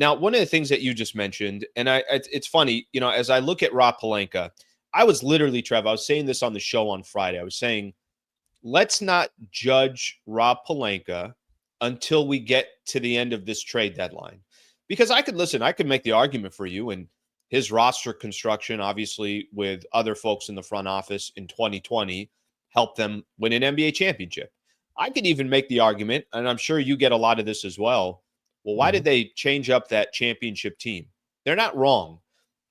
Now, one of the things that you just mentioned, and it's funny, as I look at Rob Pelinka, I was literally, Trev, I was saying this on the show on Friday. I was saying, let's not judge Rob Pelinka until we get to the end of this trade deadline. Because I could make the argument for you, and his roster construction, obviously, with other folks in the front office in 2020, helped them win an NBA championship. I could even make the argument, and I'm sure you get a lot of this as well. Well, why did they change up that championship team? They're not wrong,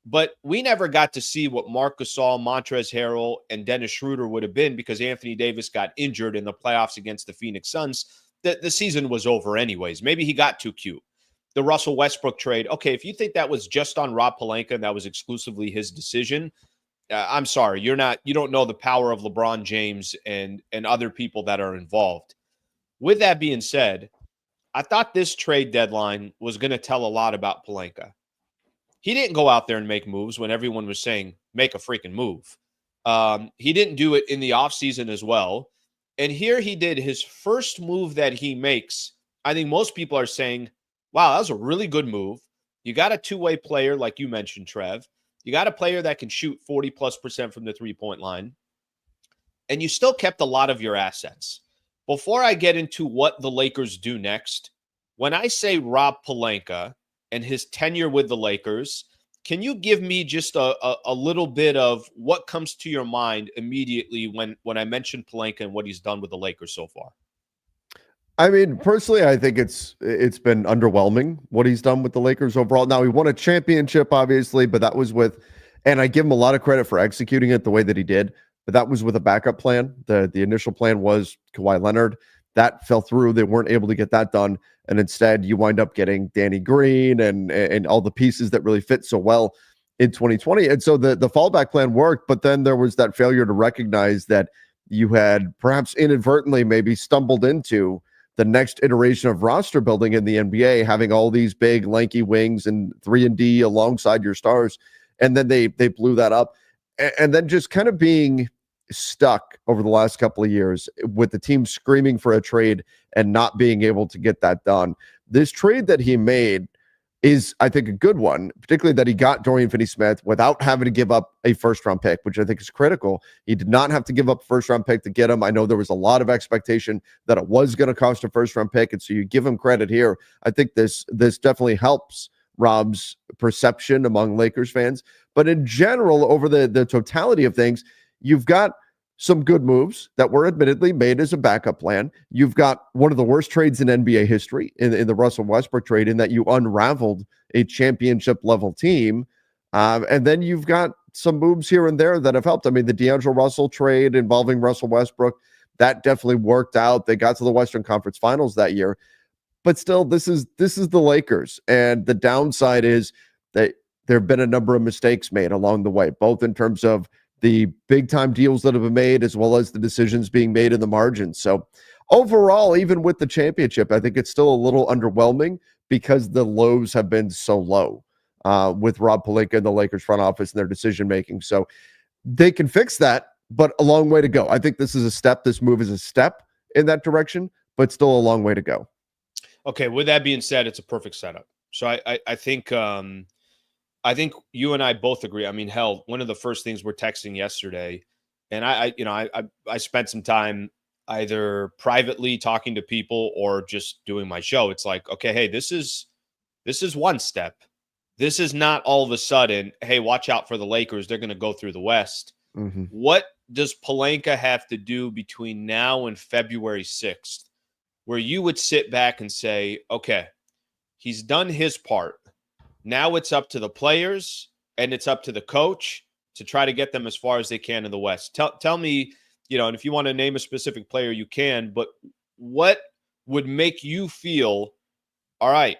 but we never got to see what Marc Gasol, Montrezl Harrell, and Dennis Schroeder would have been because Anthony Davis got injured in the playoffs against the Phoenix Suns. The season was over anyways. Maybe he got too cute. The Russell Westbrook trade, okay, if you think that was just on Rob Pelinka and that was exclusively his decision, I'm sorry, you don't know the power of LeBron James and other people that are involved. With that being said, I thought this trade deadline was going to tell a lot about Pelinka. He didn't go out there and make moves when everyone was saying, make a freaking move. He didn't do it in the offseason as well. And here he did his first move that he makes. I think most people are saying, wow, that was a really good move. You got a two-way player, like you mentioned, Trev. You got a player that can shoot 40+% from the three-point line. And you still kept a lot of your assets. Before I get into what the Lakers do next, when I say Rob Pelinka and his tenure with the Lakers, can you give me just a little bit of what comes to your mind immediately when I mention Pelinka and what he's done with the Lakers so far? I mean, personally, I think it's been underwhelming what he's done with the Lakers overall. Now, he won a championship, obviously, but that was with, and I give him a lot of credit for executing it the way that he did, but that was with a backup plan. The initial plan was Kawhi Leonard. That fell through. They weren't able to get that done. And instead, you wind up getting Danny Green and all the pieces that really fit so well in 2020. And so the fallback plan worked, but then there was that failure to recognize that you had perhaps inadvertently maybe stumbled into the next iteration of roster building in the NBA, having all these big lanky wings and 3-and-D alongside your stars. And then they blew that up. And then just kind of being stuck over the last couple of years with the team screaming for a trade and not being able to get that done. This trade that he made is, I think, a good one, particularly that he got Dorian Finney-Smith without having to give up a first-round pick, which I think is critical. He did not have to give up a first-round pick to get him. I know there was a lot of expectation that it was going to cost a first-round pick, and so you give him credit here. I think this definitely helps Rob's perception among Lakers fans. But in general, over the totality of things, you've got some good moves that were admittedly made as a backup plan. You've got one of the worst trades in NBA history in the Russell Westbrook trade, in that you unraveled a championship level team. And then you've got some moves here and there that have helped. I mean, the D'Angelo Russell trade involving Russell Westbrook, that definitely worked out. They got to the Western Conference Finals that year. But still, this is the Lakers. And the downside is that there have been a number of mistakes made along the way, both in terms of the big-time deals that have been made, as well as the decisions being made in the margins. So overall, even with the championship, I think it's still a little underwhelming because the lows have been so low with Rob Pelinka and the Lakers front office and their decision-making. So they can fix that, but a long way to go. I think this is a step. This move is a step in that direction, but still a long way to go. Okay, with that being said, it's a perfect setup. So I think I think you and I both agree. I mean, hell, one of the first things we're texting yesterday, and I spent some time either privately talking to people or just doing my show. It's like, okay, hey, this is one step. This is not all of a sudden, hey, watch out for the Lakers. They're going to go through the West. Mm-hmm. What does Pelinka have to do between now and February 6th where you would sit back and say, okay, he's done his part. Now it's up to the players and it's up to the coach to try to get them as far as they can in the West. Tell me, and if you want to name a specific player, you can, but what would make you feel, all right,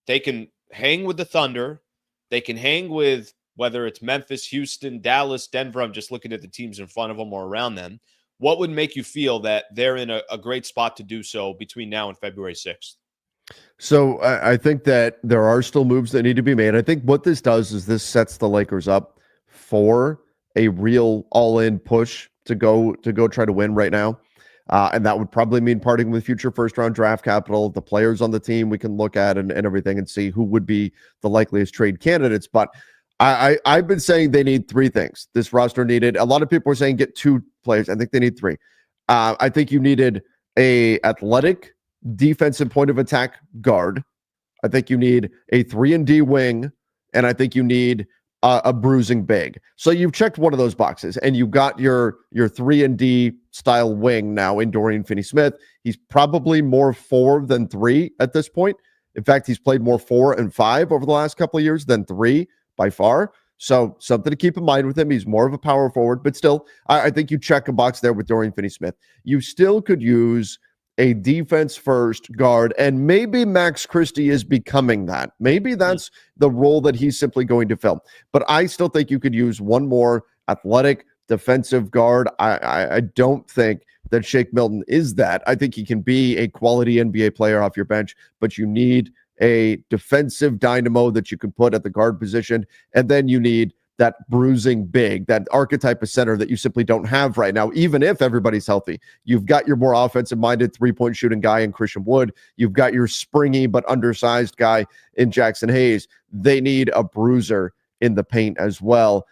they can hang with the Thunder, they can hang with whether it's Memphis, Houston, Dallas, Denver, I'm just looking at the teams in front of them or around them. What would make you feel that they're in a great spot to do so between now and February 6th? So I think that there are still moves that need to be made. I think what this does is this sets the Lakers up for a real all-in push to go try to win right now. And that would probably mean parting with future first-round draft capital, the players on the team we can look at and everything and see who would be the likeliest trade candidates. But I've been saying they need three things. This roster needed, a lot of people are saying get two players. I think they need three. I think you needed a athletic defensive point of attack guard. I think you need a 3-and-D wing, and I think you need a bruising big. So you've checked one of those boxes, and you got your 3-and-D style wing now in Dorian Finney-Smith. He's probably more 4 than 3 at this point. In fact, he's played more 4 and 5 over the last couple of years than 3 by far. So something to keep in mind with him. He's more of a power forward, but still, I think you check a box there with Dorian Finney-Smith. You still could use a defense-first guard, and maybe Max Christie is becoming that. Maybe that's the role that he's simply going to fill. But I still think you could use one more athletic defensive guard. I don't think that Shake Milton is that. I think he can be a quality NBA player off your bench, but you need a defensive dynamo that you can put at the guard position, and then you need that bruising big, that archetype of center that you simply don't have right now, even if everybody's healthy. You've got your more offensive-minded three-point shooting guy in Christian Wood. You've got your springy but undersized guy in Jackson Hayes. They need a bruiser in the paint as well.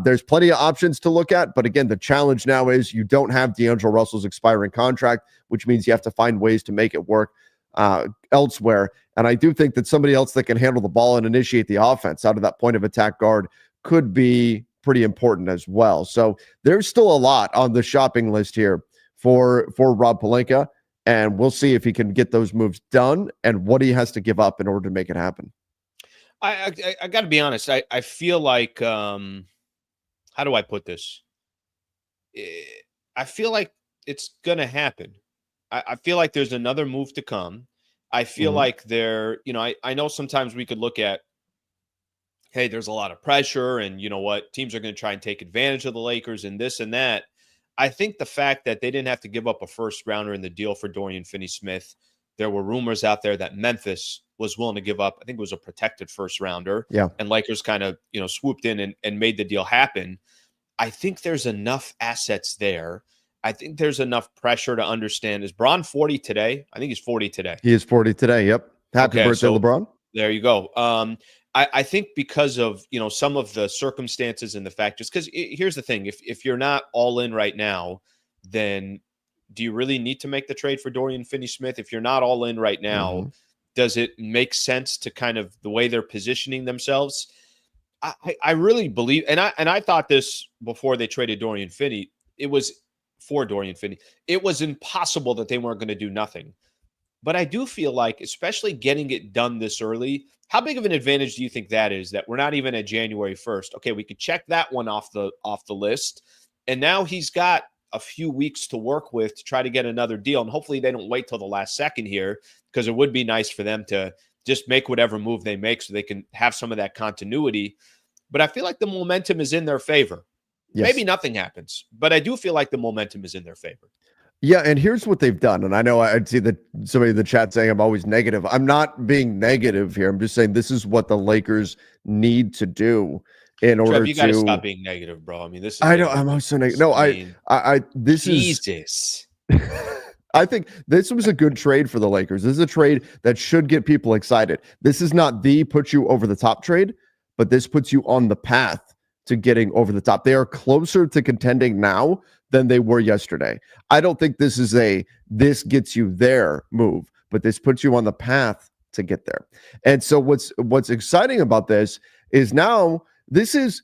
There's plenty of options to look at, but again, the challenge now is you don't have D'Angelo Russell's expiring contract, which means you have to find ways to make it work elsewhere. And I do think that somebody else that can handle the ball and initiate the offense out of that point of attack guard could be pretty important as well. So there's still a lot on the shopping list here for Rob Pelinka, and we'll see if he can get those moves done and what he has to give up in order to make it happen. I got to be honest. I feel like, how do I put this? I feel like it's going to happen. I feel like there's another move to come. I feel like I know sometimes we could look at, hey, there's a lot of pressure and you know what, teams are going to try and take advantage of the Lakers and this and that. I think the fact that they didn't have to give up a first rounder in the deal for Dorian Finney-Smith, there were rumors out there that Memphis was willing to give up, I think it was a protected first rounder. Yeah. And Lakers kind of, swooped in and made the deal happen. I think there's enough assets there. I think there's enough pressure to understand. Is Bron 40 today? I think he's 40 today. He is 40 today. Yep. Happy birthday, LeBron. There you go. I think because of, some of the circumstances and the fact, just because here's the thing, if you're not all in right now, then do you really need to make the trade for Dorian Finney-Smith? If you're not all in right now, does it make sense to kind of the way they're positioning themselves? I really believe, and I thought this before they traded Dorian Finney, it was for Dorian Finney. It was impossible that they weren't going to do nothing. But I do feel like, especially getting it done this early, how big of an advantage do you think that is, that we're not even at January 1st? Okay, we could check that one off the list. And now he's got a few weeks to work with to try to get another deal. And hopefully they don't wait till the last second here, because it would be nice for them to just make whatever move they make so they can have some of that continuity. But I feel like the momentum is in their favor. Yes. Maybe nothing happens, but I do feel like the momentum is in their favor. Yeah, and here's what they've done. And I know I'd see that somebody in the chat saying I'm always negative. I'm not being negative here. I'm just saying this is what the Lakers need to do in order you got to stop being negative, bro. I mean, this is I know I'm also negative. No, this Jesus. I think this was a good trade for the Lakers. This is a trade that should get people excited. This is not the put you over the top trade, but this puts you on the path to getting over the top. They are closer to contending now than they were yesterday. I don't think this is this gets you there move, but this puts you on the path to get there. And so what's exciting about this is now this is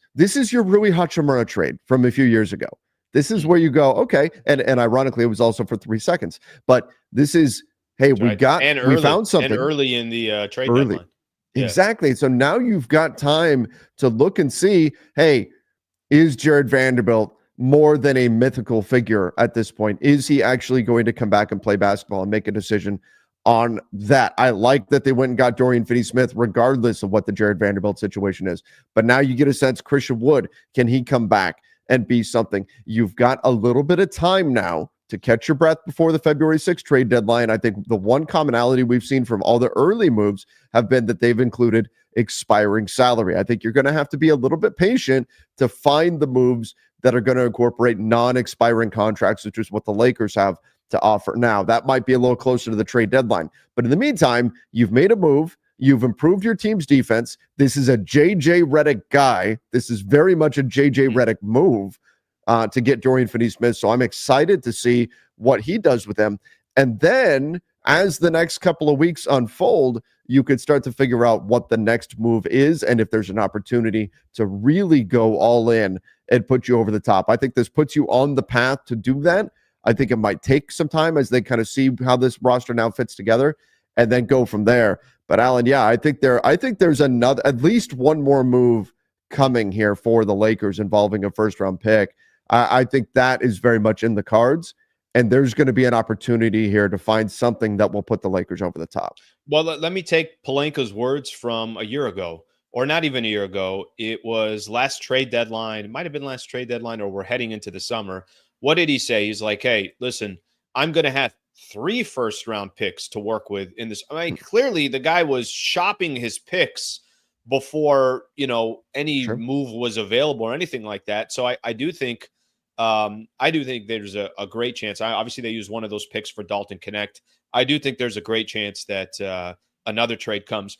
your Rui Hachimura trade from a few years ago. This is where you go, okay, and ironically it was also for 3 seconds, but this is, hey, we found something early in the trade deadline. Exactly. So now you've got time to look and see, hey, is Jared Vanderbilt more than a mythical figure at this point? Is he actually going to come back and play basketball and make a decision on that? I like that they went and got Dorian Finney-Smith regardless of what the Jared Vanderbilt situation is. But now you get a sense, Christian Wood, can he come back and be something? You've got a little bit of time now to catch your breath before the February 6th trade deadline. I think the one commonality we've seen from all the early moves have been that they've included expiring salary. I think you're going to have to be a little bit patient to find the moves that are going to incorporate non-expiring contracts, which is what the Lakers have to offer. Now, that might be a little closer to the trade deadline. But in the meantime, you've made a move. You've improved your team's defense. This is a JJ Redick guy. This is very much a JJ Redick move to get Dorian Finney-Smith. So I'm excited to see what he does with them. And then as the next couple of weeks unfold, you could start to figure out what the next move is and if there's an opportunity to really go all in and put you over the top. I think this puts you on the path to do that. I think it might take some time as they kind of see how this roster now fits together and then go from there. But Alan, yeah, I think there's another, at least one more move coming here for the Lakers involving a first-round pick. I think that is very much in the cards. And there's going to be an opportunity here to find something that will put the Lakers over the top. Well, let me take Pelinka's words from a year ago, or not even a year ago. It was last trade deadline. It might have been last trade deadline, or we're heading into the summer. What did he say? He's like, hey, listen, I'm going to have 3 first-round picks to work with in this. I mean, clearly the guy was shopping his picks before, any move was available or anything like that. So I do think there's a great chance. Obviously, they use one of those picks for Dalton Connect. I do think there's a great chance that another trade comes.